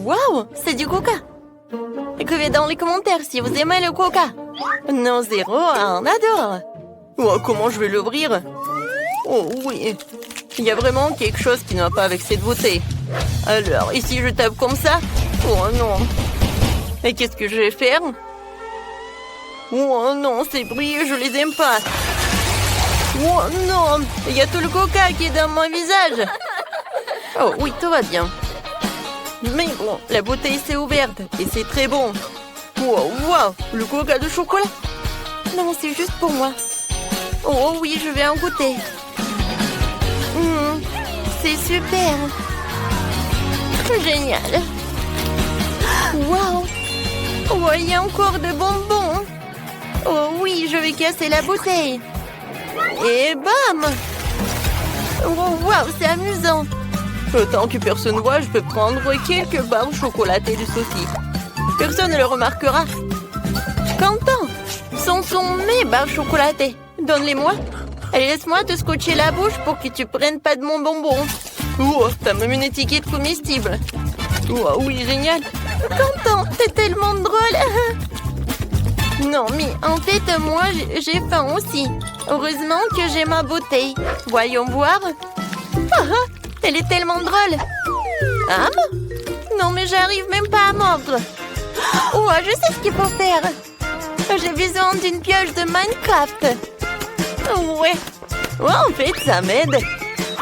Waouh, c'est du coca. Écrivez dans les commentaires si vous aimez le coca. Non, 0, 1 adore. Oh, comment je vais l'ouvrir? Oh oui, il y a vraiment quelque chose qui ne va pas avec cette bouteille. Alors, ici je tape comme ça? Oh non. Et qu'est-ce que je vais faire? Oh non, ces bruits, je les aime pas. Oh non, il y a tout le coca qui est dans mon visage. Oh oui, tout va bien. Mais bon, la bouteille s'est ouverte et c'est très bon. Wow, wow, le coca de chocolat. Non, c'est juste pour moi. Oh oui, je vais en goûter. C'est super. Génial. Wow. Oh, il y a encore de bonbons. Oh oui, je vais casser la bouteille. Et bam. Oh, wow, c'est amusant. Tant que personne ne voit, je peux prendre quelques barres chocolatées de Sophie. Personne ne le remarquera. Quentin, ce sont mes barres chocolatées. Donne-les-moi. Et laisse-moi te scotcher la bouche pour que tu prennes pas de mon bonbon. Oh, t'as même une étiquette comestible. Oh, oui, génial. Quentin, t'es tellement drôle. Non, mais en fait, moi, j'ai faim aussi. Heureusement que j'ai ma bouteille. Voyons voir. Elle est tellement drôle. Ah? Non, mais j'arrive même pas à mordre. Oh, je sais ce qu'il faut faire. J'ai besoin d'une pioche de Minecraft. Ouais. Oh, en fait, ça m'aide.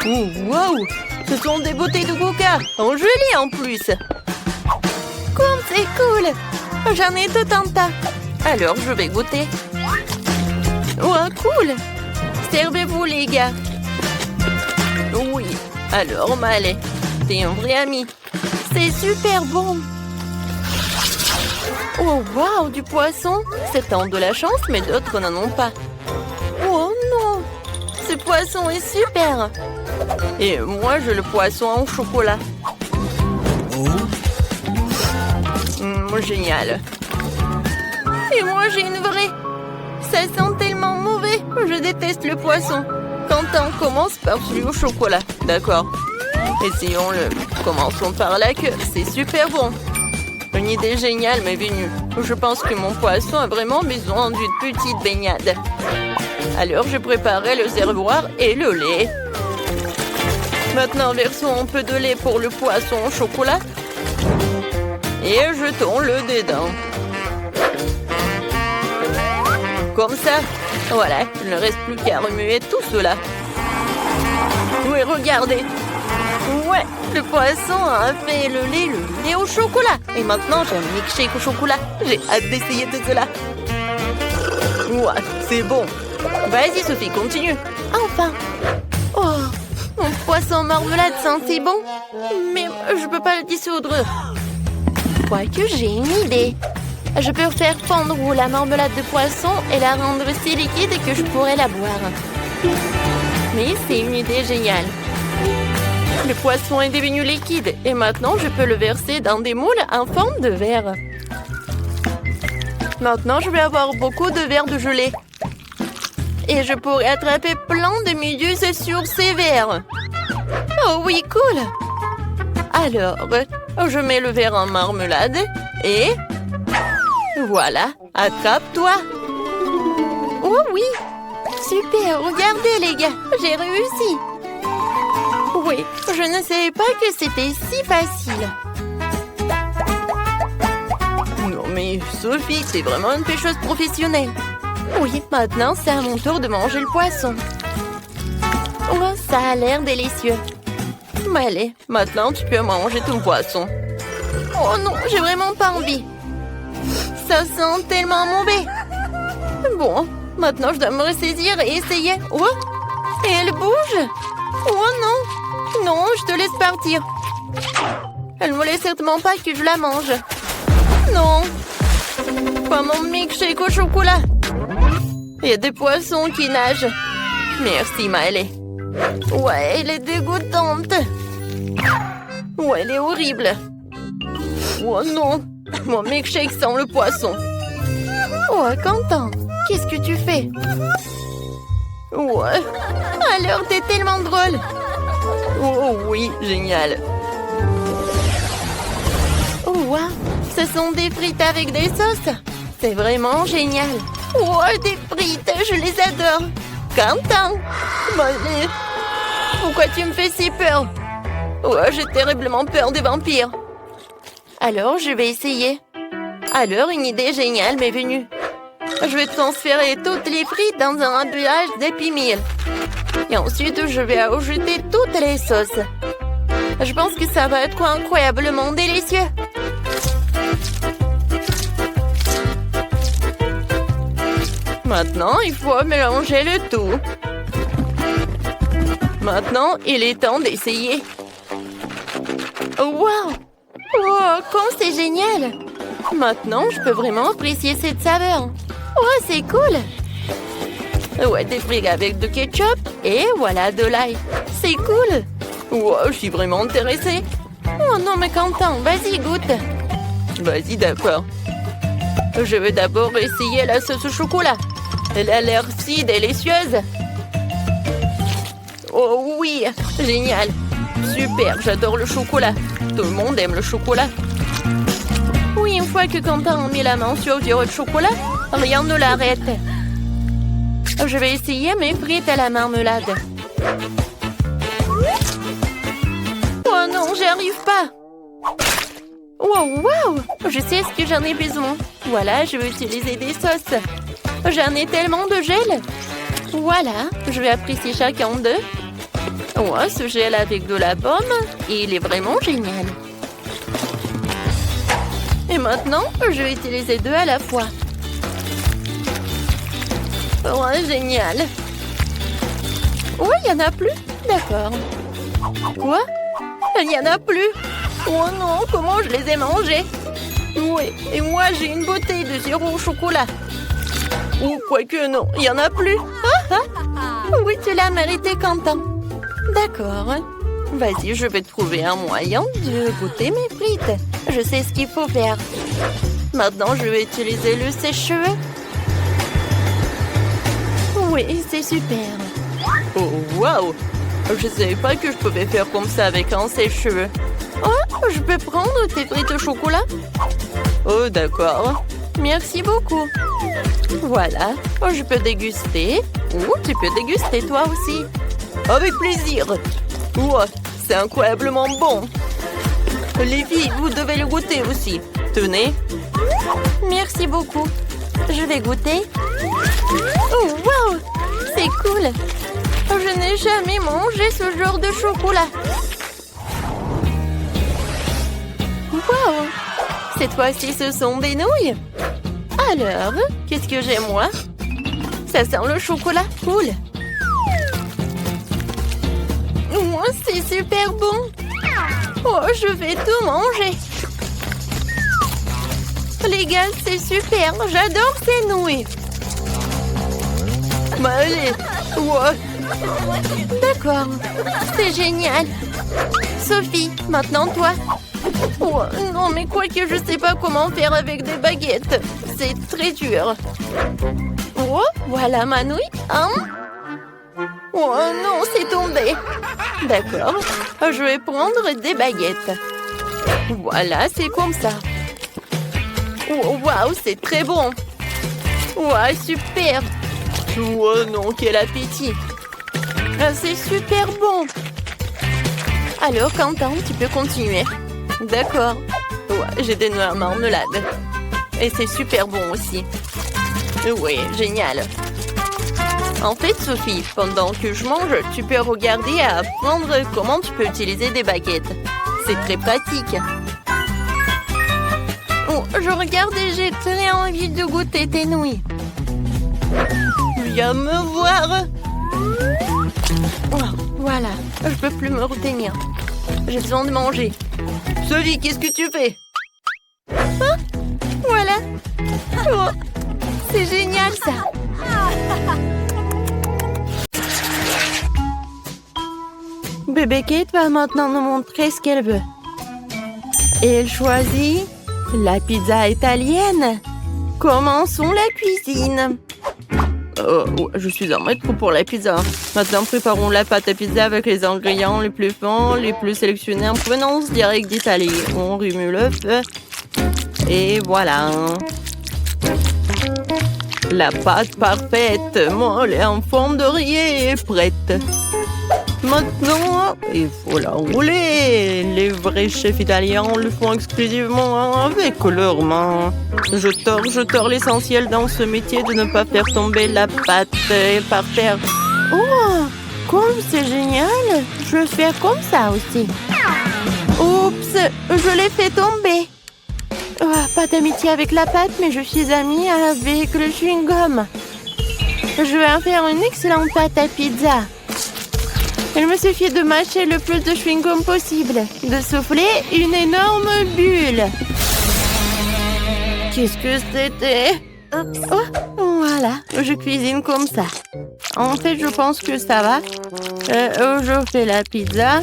Oh, wow. Ce sont des bouteilles de coca. En gelée en plus. Comme c'est cool. J'en ai tout un tas. Alors, je vais goûter. Oh, cool. Servez-vous, les gars. Oui. Alors, Malé, t'es un vrai ami. C'est super bon. Oh, wow, du poisson. Certains ont de la chance, mais d'autres n'en ont pas. Oh non, ce poisson est super. Et moi, j'ai le poisson en chocolat. Génial. Et moi, j'ai une vraie. Ça sent tellement mauvais. Je déteste le poisson. Quentin, commence par celui au chocolat. D'accord. Essayons-le. Commençons par la queue. C'est super bon. Une idée géniale m'est venue. Je pense que mon poisson a vraiment besoin d'une petite baignade. Alors, je préparais le réservoir et le lait. Maintenant, versons un peu de lait pour le poisson au chocolat. Et jetons-le dedans. Comme ça. Voilà, il ne reste plus qu'à remuer tout cela. Oui, regardez. Ouais, le poisson a fait le lait au chocolat. Et maintenant, j'ai un milkshake au chocolat. J'ai hâte d'essayer tout cela. Ouais, c'est bon. Vas-y, Sophie, continue. Enfin. Oh, mon poisson marmelade sent si bon. Mais je peux pas le dissoudre. Quoique, j'ai une idée. Je peux faire fondre la marmelade de poisson et la rendre si liquide que je pourrais la boire. Mais c'est une idée géniale. Le poisson est devenu liquide et maintenant je peux le verser dans des moules en forme de verre. Maintenant, je vais avoir beaucoup de verres de gelée. Et je pourrais attraper plein de méduses sur ces verres. Oh oui, cool! Alors, je mets le verre en marmelade et... Voilà, attrape-toi. Oh oui, super, regardez les gars, j'ai réussi. Oui, je ne savais pas que c'était si facile. Non mais Sophie, t'es vraiment une pêcheuse professionnelle. Oui, maintenant c'est à mon tour de manger le poisson. Oh, ça a l'air délicieux. Mais allez, maintenant tu peux manger ton poisson. Oh non, j'ai vraiment pas envie. Ça sent tellement mauvais. Bon, maintenant je dois me ressaisir et essayer. Oh, et elle bouge. Oh non. Non, je te laisse partir. Elle ne voulait certainement pas que je la mange. Non. Pas mon milkshake au chocolat. Il y a des poissons qui nagent. Merci, Maëlle. Ouais, elle est dégoûtante. Ouais, elle est horrible. Oh non. Mon milkshake sent le poisson. Oh, Quentin, qu'est-ce que tu fais? Ouais. Alors, t'es tellement drôle. Oh oui, génial. Ce sont des frites avec des sauces. C'est vraiment génial. Oh, des frites, je les adore. Quentin, allez. Pourquoi tu me fais si peur? Oh, j'ai terriblement peur des vampires. Alors, je vais essayer. Alors, une idée géniale m'est venue. Je vais transférer toutes les frites dans un emballage d'Happy Meal. Et ensuite, je vais ajouter toutes les sauces. Je pense que ça va être incroyablement délicieux. Maintenant, il faut mélanger le tout. Maintenant, il est temps d'essayer. Wow! Wow, comme c'est génial! Maintenant, je peux vraiment apprécier cette saveur. Oh, c'est cool! Ouais, des frites avec du ketchup et voilà de l'ail. C'est cool! Wow, je suis vraiment intéressée. Oh non, mais Quentin, vas-y, goûte. Vas-y, d'accord. Je veux d'abord essayer la sauce au chocolat. Elle a l'air si délicieuse. Oh oui, génial. Super, j'adore le chocolat. Tout le monde aime le chocolat. Oui, une fois que Quentin a mis la main sur du chocolat, rien ne l'arrête. Je vais essayer mes frites à la marmelade. Oh non, j'y arrive pas. Wow, wow, je sais ce que j'en ai besoin. Voilà, je vais utiliser des sauces. J'en ai tellement de gel. Voilà, je vais apprécier chacun d'eux. Oh, ce gel avec de la pomme, il est vraiment génial. Et maintenant, je vais utiliser deux à la fois. Oh, génial. Oh, il n'y en a plus. D'accord. Quoi? Il n'y en a plus. Oh non, comment je les ai mangés? Oui, et moi, j'ai une bouteille de sirop au chocolat. Ou quoique non, il n'y en a plus. Ah, ah. Oui, tu l'as mérité, Quentin. D'accord. Vas-y, je vais trouver un moyen de goûter mes frites. Je sais ce qu'il faut faire. Maintenant, je vais utiliser le sèche-cheveux. Oui, c'est super. Oh, waouh! Je ne savais pas que je pouvais faire comme ça avec un sèche-cheveux. Oh, je peux prendre tes frites au chocolat? Oh, d'accord. Merci beaucoup. Voilà, je peux déguster. Ou tu peux déguster toi aussi. Avec plaisir. Wow, c'est incroyablement bon. Les filles, vous devez le goûter aussi. Tenez. Merci beaucoup. Je vais goûter. Oh, wow! C'est cool. Je n'ai jamais mangé ce genre de chocolat. Wow! Cette fois-ci, ce sont des nouilles. Alors, qu'est-ce que j'ai, moi? Ça sent le chocolat. Cool. Oh, c'est super bon. Oh, je vais tout manger. Les gars, c'est super. J'adore ces nouilles. Bah, allez. Wow. D'accord. C'est génial. Sophie, maintenant toi. Oh, non, mais quoi que je sais pas comment faire avec des baguettes. C'est très dur. Oh, voilà ma nouille. Hein? Oh non, c'est tombé. D'accord. Je vais prendre des baguettes. Voilà, c'est comme ça. Oh, waouh, c'est très bon. Waouh, super. Oh non, quel appétit. C'est super bon. Alors, Quentin, tu peux continuer. D'accord. Ouais, j'ai des noix à marmelade. Et c'est super bon aussi. Oui, génial. En fait, Sophie, pendant que je mange, tu peux regarder et apprendre comment tu peux utiliser des baguettes. C'est très pratique. Oh, je regarde et j'ai très envie de goûter tes nouilles. Viens me voir. Oh, voilà, je peux plus me retenir. J'ai besoin de manger. Sophie, qu'est-ce que tu fais? Ah, voilà. Oh, c'est génial ça. Bébé Kate va maintenant nous montrer ce qu'elle veut. Et elle choisit la pizza italienne. Commençons la cuisine. Je suis un maître pour la pizza. Maintenant, préparons la pâte à pizza avec les ingrédients les plus fins, les plus sélectionnés en provenance directe d'Italie. On remue le feu. Et voilà. La pâte parfaite, molle et en forme d'oreiller est prête. Maintenant, il faut la rouler. Les vrais chefs italiens le font exclusivement avec leurs mains. Je tords l'essentiel dans ce métier de ne pas faire tomber la pâte par terre. Oh, comme c'est génial. Je vais faire comme ça aussi. Oups, je l'ai fait tomber. Oh, pas d'amitié avec la pâte, mais je suis amie avec le chewing-gum. Je vais en faire une excellente pâte à pizza. Il me suffit de mâcher le plus de chewing-gum possible, de souffler une énorme bulle. Qu'est-ce que c'était? Oh, voilà, je cuisine comme ça. En fait, je pense que ça va. Je fais la pizza.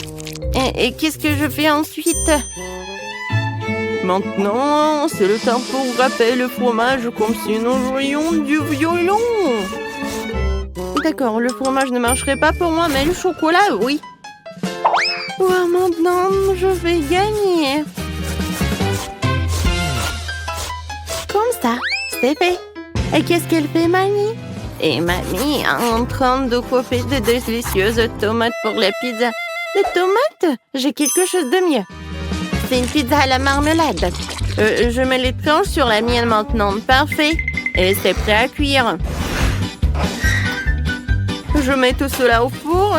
Et qu'est-ce que je fais ensuite? Maintenant, c'est le temps pour râper le fromage comme si nous jouions du violon. D'accord, le fromage ne marcherait pas pour moi, mais le chocolat, oui. Oh, maintenant, je vais gagner. Comme ça, c'est fait. Et qu'est-ce qu'elle fait, Mamie? Et Mamie est en train de couper de délicieuses tomates pour la pizza. Des tomates? J'ai quelque chose de mieux. C'est une pizza à la marmelade. Je mets les tranches sur la mienne maintenant. Parfait. Et c'est prêt à cuire. Je mets tout cela au four.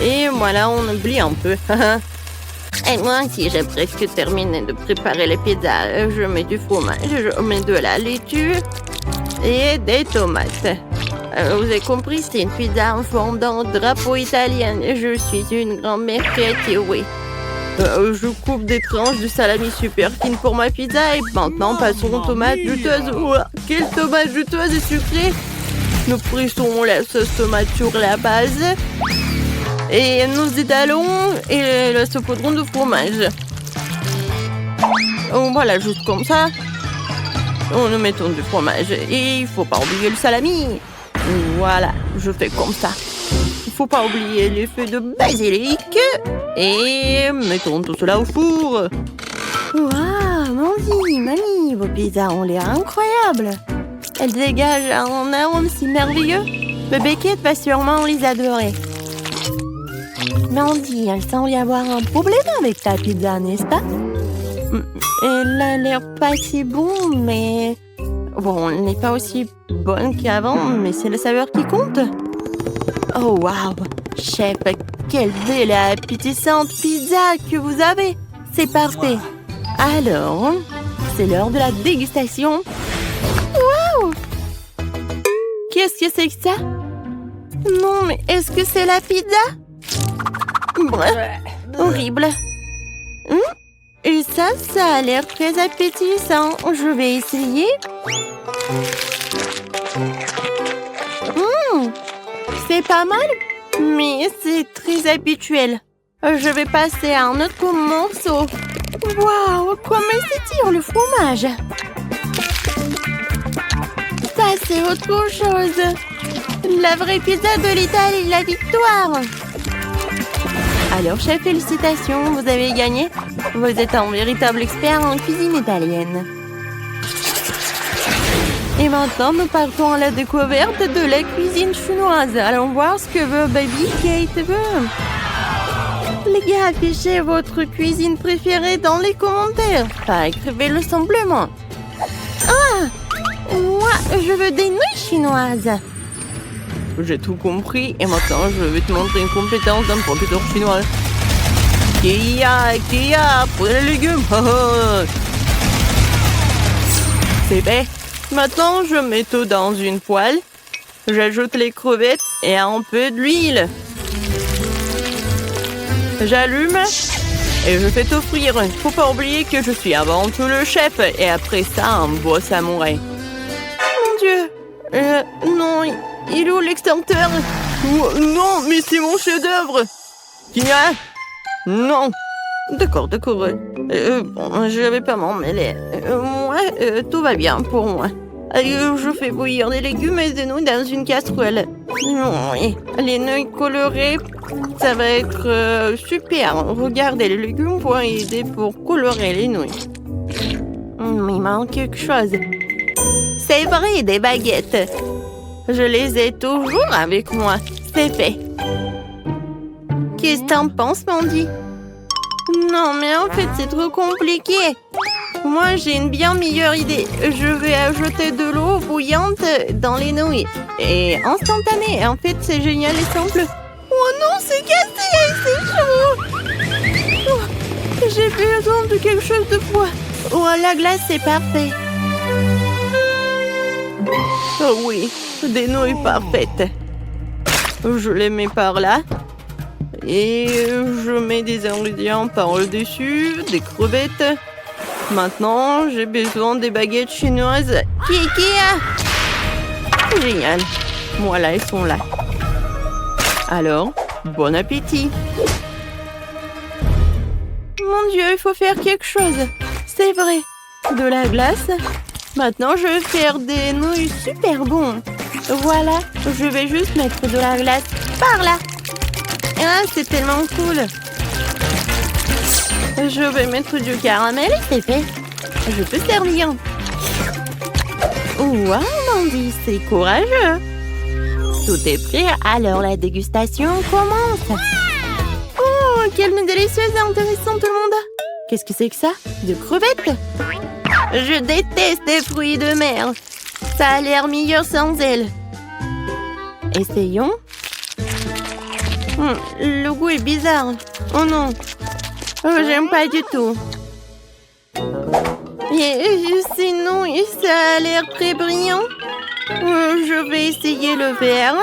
Et voilà, on oublie un peu. Et moi aussi, j'ai presque terminé de préparer les pizzas. Je mets du fromage, je mets de la laitue et des tomates. Vous avez compris, c'est une pizza en forme d'un drapeau italien. Je suis une grand-mère créative, oui. Je coupe des tranches de salami super fines pour ma pizza. Et maintenant, passons aux tomates juteuses. Ouah, quelle tomate juteuse et sucrée! Nous pressons la sauce tomate sur la base. Et nous étalons et la saupoudrons de fromage. Voilà, juste comme ça. Nous mettons du fromage. Et il ne faut pas oublier le salami. Voilà, je fais comme ça. Il ne faut pas oublier les feuilles de basilic. Et mettons tout cela au four. Waouh, Mandy, Mamie, vos pizzas ont l'air incroyables. Elles dégagent un arôme si merveilleux. Bébé Kate va sûrement les adorer. Mandy, il semble y avoir un problème avec ta pizza, n'est-ce pas? Elle a l'air pas si bon, mais... Bon, elle n'est pas aussi bonne qu'avant, mais c'est la saveur qui compte. Oh, waouh! Chef, quelle belle et appétissante pizza que vous avez! C'est parfait! Alors, c'est l'heure de la dégustation. Waouh! Qu'est-ce que c'est que ça? Non, mais est-ce que c'est la pizza? Bref, horrible. Et ça a l'air très appétissant. Je vais essayer. C'est pas mal, mais c'est très habituel. Je vais passer à un autre morceau. Waouh, comme elle s'étire le fromage. Ça, c'est autre chose. La vraie pizza de l'Italie, la victoire. Alors, chef, félicitations, vous avez gagné. Vous êtes un véritable expert en cuisine italienne. Et maintenant, nous partons à la découverte de la cuisine chinoise. Allons voir ce que veut Baby Kate veut. Les gars, affichez votre cuisine préférée dans les commentaires. Pas écrivez-le simplement. Ah! Moi, je veux des nouilles chinoises. J'ai tout compris et maintenant je vais te montrer une compétence d'un producteur chinois. Kia, pour les légumes. C'est fait. Maintenant je mets tout dans une poêle. J'ajoute les crevettes et un peu d'huile. J'allume et je fais tout frire. Faut pas oublier que je suis avant tout le chef et après ça un beau samouraï. Mon Dieu. Non, il est où l'extincteur? Non, mais c'est mon chef-d'œuvre. Kia? Non. D'accord. Bon, je vais pas m'en mêler. Moi, tout va bien pour moi. Je fais bouillir des légumes et des nouilles dans une casserole. Oui, les nouilles colorées, ça va être super. Regardez, les légumes vont aider pour colorer les nouilles. Il manque quelque chose. C'est vrai, des baguettes. Je les ai toujours avec moi. C'est fait. Qu'est-ce que t'en penses, Mandy? Non, mais en fait, c'est trop compliqué. Moi, j'ai une bien meilleure idée. Je vais ajouter de l'eau bouillante dans les nouilles. Et instantané. En fait, c'est génial et simple. Oh non, c'est cassé, c'est chaud. Oh, j'ai besoin de quelque chose de froid. Oh, la glace, c'est parfait. Oh oui, des nouilles parfaites. Je les mets par là. Et je mets des ingrédients par-dessus, des crevettes. Maintenant, j'ai besoin des baguettes chinoises. Kiki! Génial. Voilà, elles sont là. Alors, bon appétit. Mon Dieu, il faut faire quelque chose. C'est vrai. De la glace. Maintenant, je vais faire des nouilles super bons. Voilà, je vais juste mettre de la glace par là. Ah, c'est tellement cool. Je vais mettre du caramel et c'est fait. Je peux servir. Wow, Mandy, c'est courageux. Tout est prêt, alors la dégustation commence. Oh, quelle délicieuse et intéressante, tout le monde. Qu'est-ce que c'est que ça? De crevettes? Je déteste les fruits de mer. Ça a l'air meilleur sans elles. Essayons. Le goût est bizarre. Oh non. Oh, j'aime pas du tout. Et sinon, ça a l'air très brillant. Je vais essayer le vert.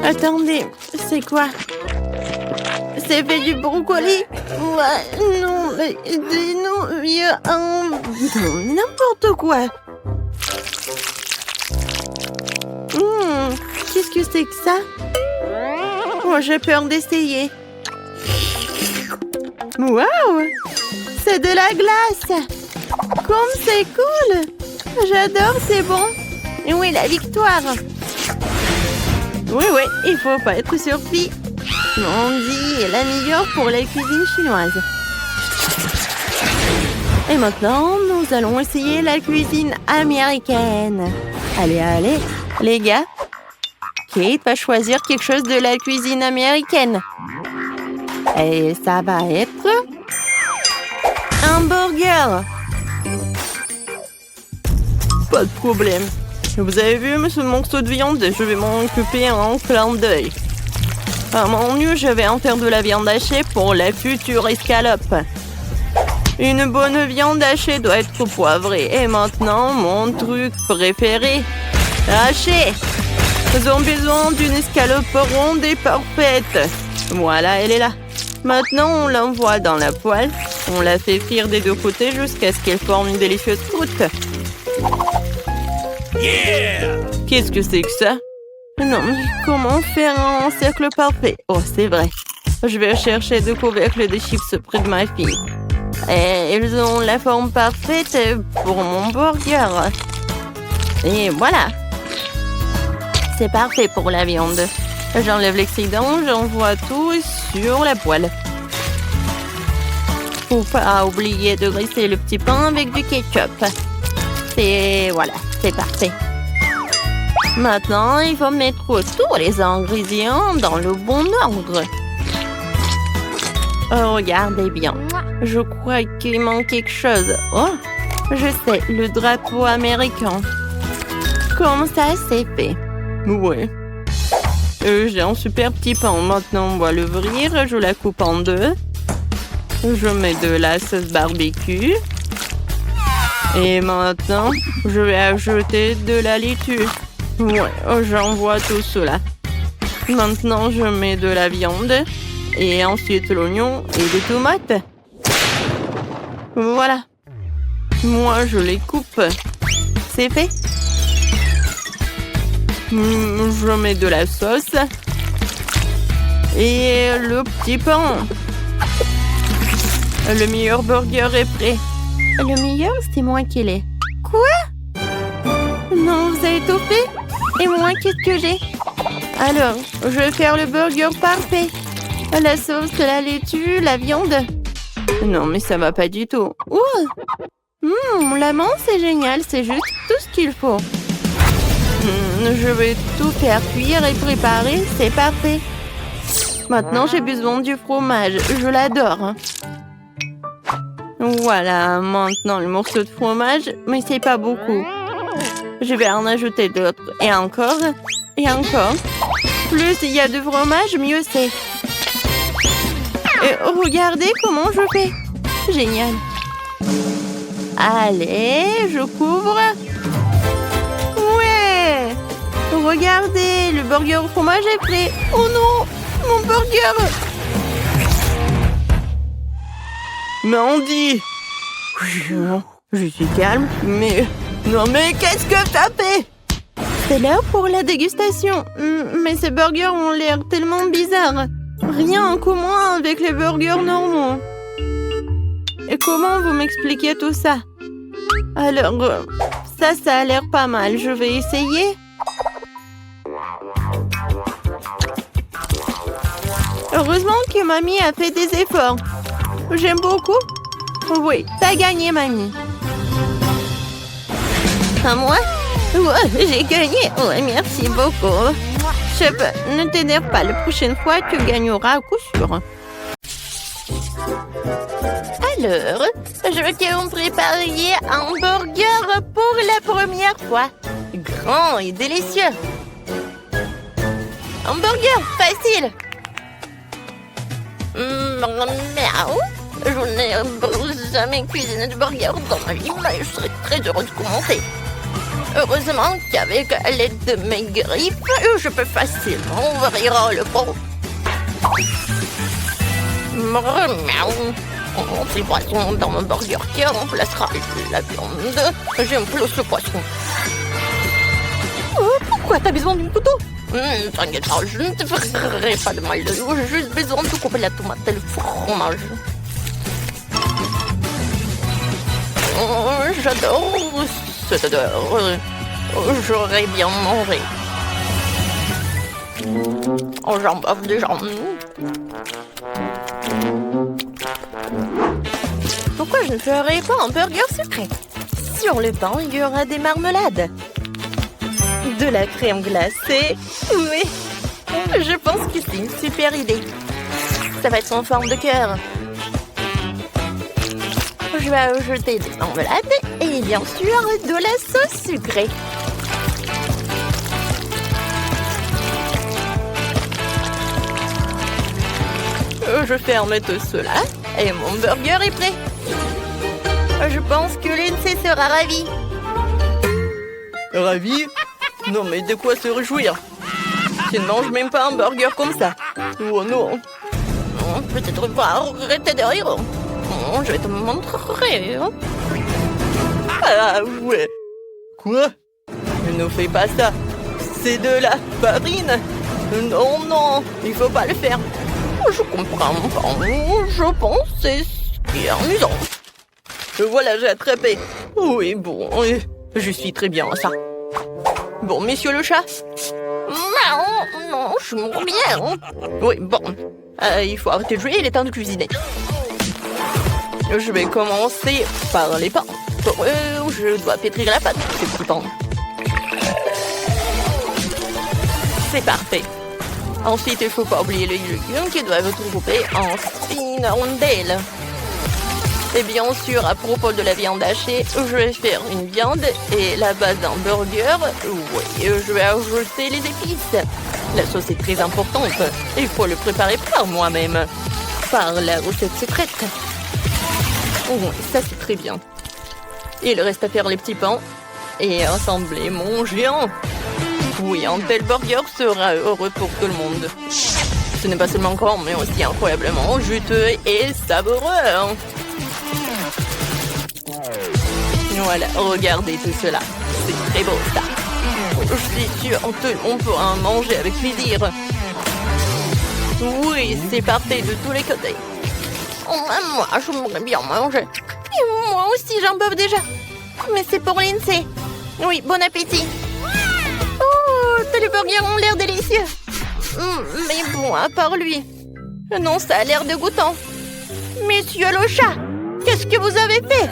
Attendez, c'est quoi? C'est fait du brocoli? Ouais, non, mais non, il y a un... n'importe quoi. Qu'est-ce que c'est que ça? Oh, j'ai peur d'essayer. Waouh! C'est de la glace! Comme c'est cool! J'adore, c'est bon! Et oui, la victoire! Oui, il faut pas être surpris. Mandy est la meilleure pour la cuisine chinoise. Et maintenant, nous allons essayer la cuisine américaine. Allez, les gars. Kate va choisir quelque chose de la cuisine américaine. Et ça va être... un burger. Pas de problème. Vous avez vu ce morceau de viande? Je vais m'en occuper en clin d'œil. À mon mieux, je vais en faire de la viande hachée pour la future escalope. Une bonne viande hachée doit être poivrée. Et maintenant, mon truc préféré. Haché. Nous avons besoin d'une escalope ronde et parfaite. Voilà, elle est là. Maintenant, on l'envoie dans la poêle. On la fait frire des deux côtés jusqu'à ce qu'elle forme une délicieuse croûte. Yeah! Qu'est-ce que c'est que ça? Non, mais comment faire un cercle parfait? Oh, c'est vrai. Je vais chercher deux couvercles de chips près de ma fille. Et ils ont la forme parfaite pour mon burger. Et voilà. C'est parfait pour la viande. J'enlève l'excédent, j'envoie tout sur la poêle. Faut pas oublier de graisser le petit pain avec du ketchup. Et voilà, c'est parfait. Maintenant, il faut mettre tous les ingrédients dans le bon ordre. Oh, regardez bien. Je crois qu'il manque quelque chose. Oh, je sais, le drapeau américain. Comme ça, c'est fait. Ouais. J'ai un super petit pain. Maintenant, on va l'ouvrir. Je la coupe en deux. Je mets de la sauce barbecue. Et maintenant, je vais ajouter de la laitue. Ouais, j'envoie tout cela. Maintenant, je mets de la viande. Et ensuite, l'oignon et des tomates. Voilà. Moi, je les coupe. C'est fait. Je mets de la sauce. Et le petit pain. Le meilleur burger est prêt. Le meilleur, c'est moi qui l'ai. Quoi? Non, vous avez tout fait? Et moi, qu'est-ce que j'ai? Alors, je vais faire le burger parfait. La sauce, la laitue, la viande. Non, mais ça va pas du tout. La menthe, c'est génial. C'est juste tout ce qu'il faut. Je vais tout faire cuire et préparer. C'est parfait. Maintenant, j'ai besoin du fromage. Je l'adore. Voilà, maintenant le morceau de fromage. Mais c'est pas beaucoup. Je vais en ajouter d'autres. Et encore. Et encore. Plus il y a de fromage, mieux c'est. Et regardez comment je fais. Génial. Allez, je couvre. Ouais. Regardez, le burger au fromage est prêt. Oh non, mon burger. Mandy. Je suis calme, mais... Non mais qu'est-ce que t'as fait? C'est l'heure pour la dégustation. Mais ces burgers ont l'air tellement bizarres. Rien en commun avec les burgers normaux. Et comment vous m'expliquez tout ça? Alors, ça a l'air pas mal. Je vais essayer. Heureusement que mamie a fait des efforts. J'aime beaucoup. Oui, t'as gagné, mamie. À moi? Ouais, j'ai gagné. Ouais, merci beaucoup. Chef, ne t'énerve pas. La prochaine fois, tu gagneras à coup sûr. Alors, je veux que vous prépariez un burger pour la première fois. Grand et délicieux. Un burger facile. Miaou. Je n'ai jamais cuisiné de burger dans ma vie, mais je serais très heureuse de commencer. Heureusement qu'avec l'aide de mes griffes, je peux facilement ouvrir le pot. Miaou. On fait le poisson dans mon burger qui remplacera la viande. J'aime plus le poisson. Pourquoi t'as besoin d'un couteau? T'inquiète pas, je ne te ferai pas de mal. J'ai juste besoin de couper la tomate et le fromage. J'adore cette odeur. J'aurais bien mangé. J'en bave déjà. Pourquoi je ne ferais pas un burger sucré? Sur le pain, il y aura des marmelades. De la crème glacée. Oui, je pense que c'est une super idée. Ça va être en forme de cœur. Je vais ajouter des marmelades et bien sûr de la sauce sucrée. Je ferme tout cela et mon burger est prêt. Je pense que Lindsay sera ravie. Ravie? Non mais de quoi se réjouir? Tu ne manges même pas un burger comme ça. Oh non. Peut-être pas arrêter de rire. Je vais te montrer. Ah ouais. Quoi? Ne fais pas ça. C'est de la farine. Non, non, il faut pas le faire. Je comprends pas. Je pense que c'est ce qui est amusant. Voilà, j'ai attrapé. Oui, bon, je suis très bien à ça. Bon, monsieur le chat. Non, je m'en bien. Oui, bon. Il faut arrêter de jouer, il est temps de cuisiner. Je vais commencer par les pains. Je dois pétrir la pâte, ces petits pains. C'est parfait. Ensuite, il ne faut pas oublier les légumes qui doivent être coupés en fines rondelles. Et bien sûr, à propos de la viande hachée, je vais faire une viande et la base d'un burger. Oui, je vais ajouter les épices. La sauce est très importante. Il faut le préparer par moi-même. Par la recette secrète. Oui, ça c'est très bien. Il reste à faire les petits pains et assembler mon géant. Oui, un tel burger sera heureux pour tout le monde. Ce n'est pas seulement grand, mais aussi incroyablement juteux et savoureux. Voilà, regardez tout cela. C'est très beau, ça. Je suis sûre que on pourra en manger avec plaisir. Oui, c'est parfait de tous les côtés. Moi, je voudrais bien manger. Et moi aussi, j'en bave déjà. Mais c'est pour Lindsay. Oui, bon appétit. Oh, tous les burgers ont l'air délicieux. Mais bon, à part lui. Non, ça a l'air dégoûtant. Monsieur le chat, qu'est-ce que vous avez fait?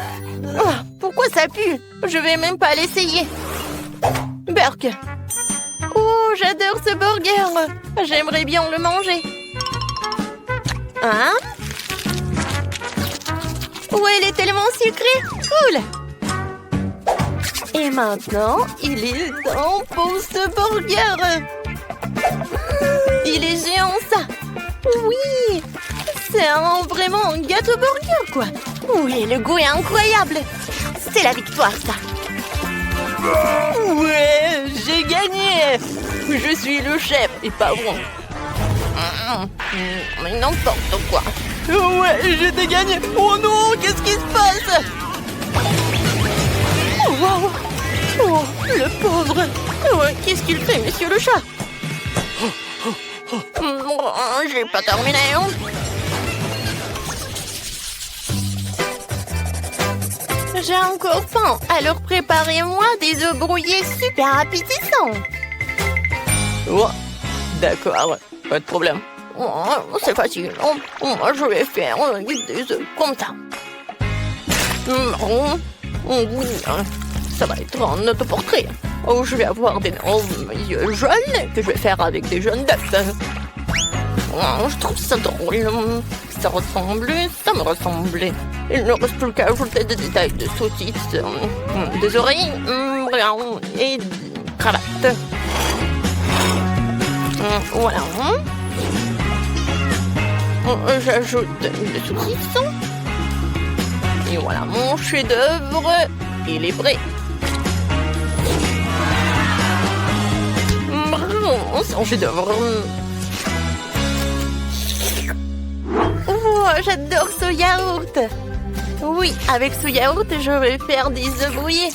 Oh, pourquoi ça pue? Je vais même pas l'essayer. Burk. Oh, j'adore ce burger. J'aimerais bien le manger. Hein? Oh, elle est tellement sucrée. Cool. Et maintenant, il est temps pour ce burger. Il est géant, ça. Oui. C'est vraiment un gâteau burger, quoi. Oui, le goût est incroyable. C'est la victoire, ça. Ouais, j'ai gagné. Je suis le chef et pas vous. Mais n'importe quoi. Ouais, j'ai gagné. Oh non, qu'est-ce qui se passe? Oh, wow. Oh, le pauvre. Ouais, qu'est-ce qu'il fait, monsieur le chat? J'ai pas terminé. J'ai encore faim, alors préparez-moi des œufs brouillés super appétissants. Oh, d'accord, pas de problème. Oh, c'est facile. Moi, je vais faire des œufs comme ça. Oui, ça va être un autoportrait. Oh, je vais avoir d'énormes yeux jaunes que je vais faire avec des jaunes d'œufs. Oh, je trouve ça drôle. Ça me ressemblait. Il ne reste plus qu'à ajouter des détails de saucisses, des oreilles et des cravates. Voilà. J'ajoute des saucisses. Et voilà, mon chef-d'œuvre, il est prêt. C'est un chef-d'œuvre. Oh, j'adore ce yaourt. Oui, avec ce yaourt, je vais faire des œufs brouillés.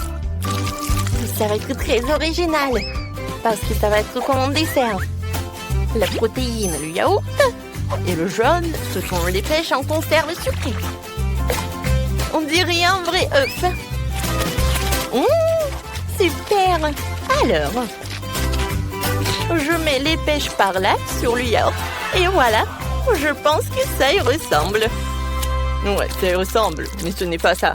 Ça va être très original, parce que ça va être comme un dessert. La protéine, le yaourt, et le jaune, ce sont les pêches en conserve sucrée. On dirait un vrai œuf. Super. Alors, je mets les pêches par là, sur le yaourt, et voilà. Je pense que ça y ressemble. Ouais, ça y ressemble, mais ce n'est pas ça.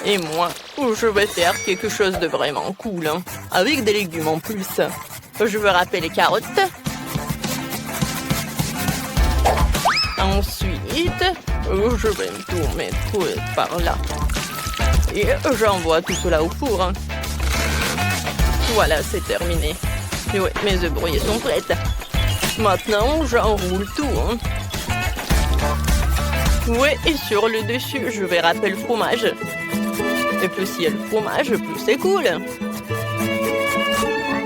Et moi, je vais faire quelque chose de vraiment cool, hein, avec des légumes en plus. Je veux râper les carottes. Ensuite, je vais tout mettre par là. Et j'envoie tout cela au four. Hein. Voilà, c'est terminé. Et ouais, mes œufs brouillés sont prêts. Maintenant, j'enroule tout. Hein. Ouais, et sur le dessus, je vais râper le fromage. Et plus il y a le fromage, plus c'est cool.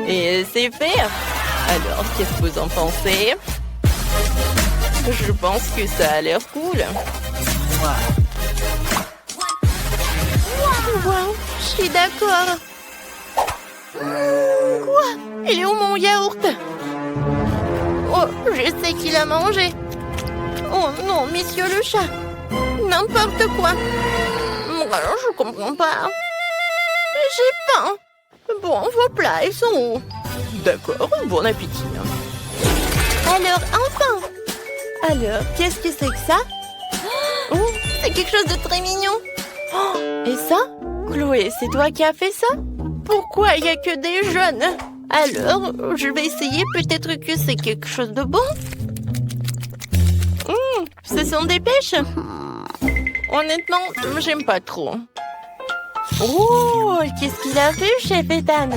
Et c'est fait. Alors, qu'est-ce que vous en pensez? Je pense que ça a l'air cool. Wow, je suis d'accord. Quoi? Il est où mon yaourt? Oh, je sais qu'il a mangé. Oh non, monsieur le chat. N'importe quoi. Alors, je comprends pas. J'ai faim. Bon, vos plats, ils sont où? D'accord, bon appétit. Alors, enfin. Alors, qu'est-ce que c'est que ça? Oh, c'est quelque chose de très mignon. Oh, et ça? Chloé, c'est toi qui as fait ça? Pourquoi il n'y a que des jeunes? Alors, je vais essayer, peut-être que c'est quelque chose de bon. Ce sont des pêches. Honnêtement, j'aime pas trop. Oh, qu'est-ce qu'il a fait, chef Ethan?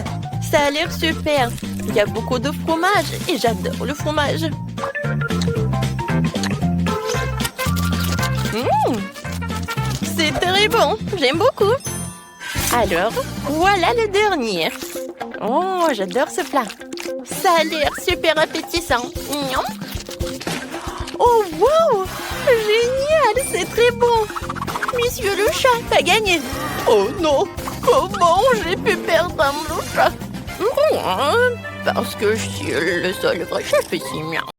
Ça a l'air super. Il y a beaucoup de fromage et j'adore le fromage. C'est très bon, j'aime beaucoup. Alors, voilà le dernier. Oh, j'adore ce plat. Ça a l'air super appétissant. Oh, wow! Génial, c'est très bon. Monsieur le chat a gagné. Oh non, comment j'ai pu perdre mon chat? Parce que je suis le seul vrai chef ici.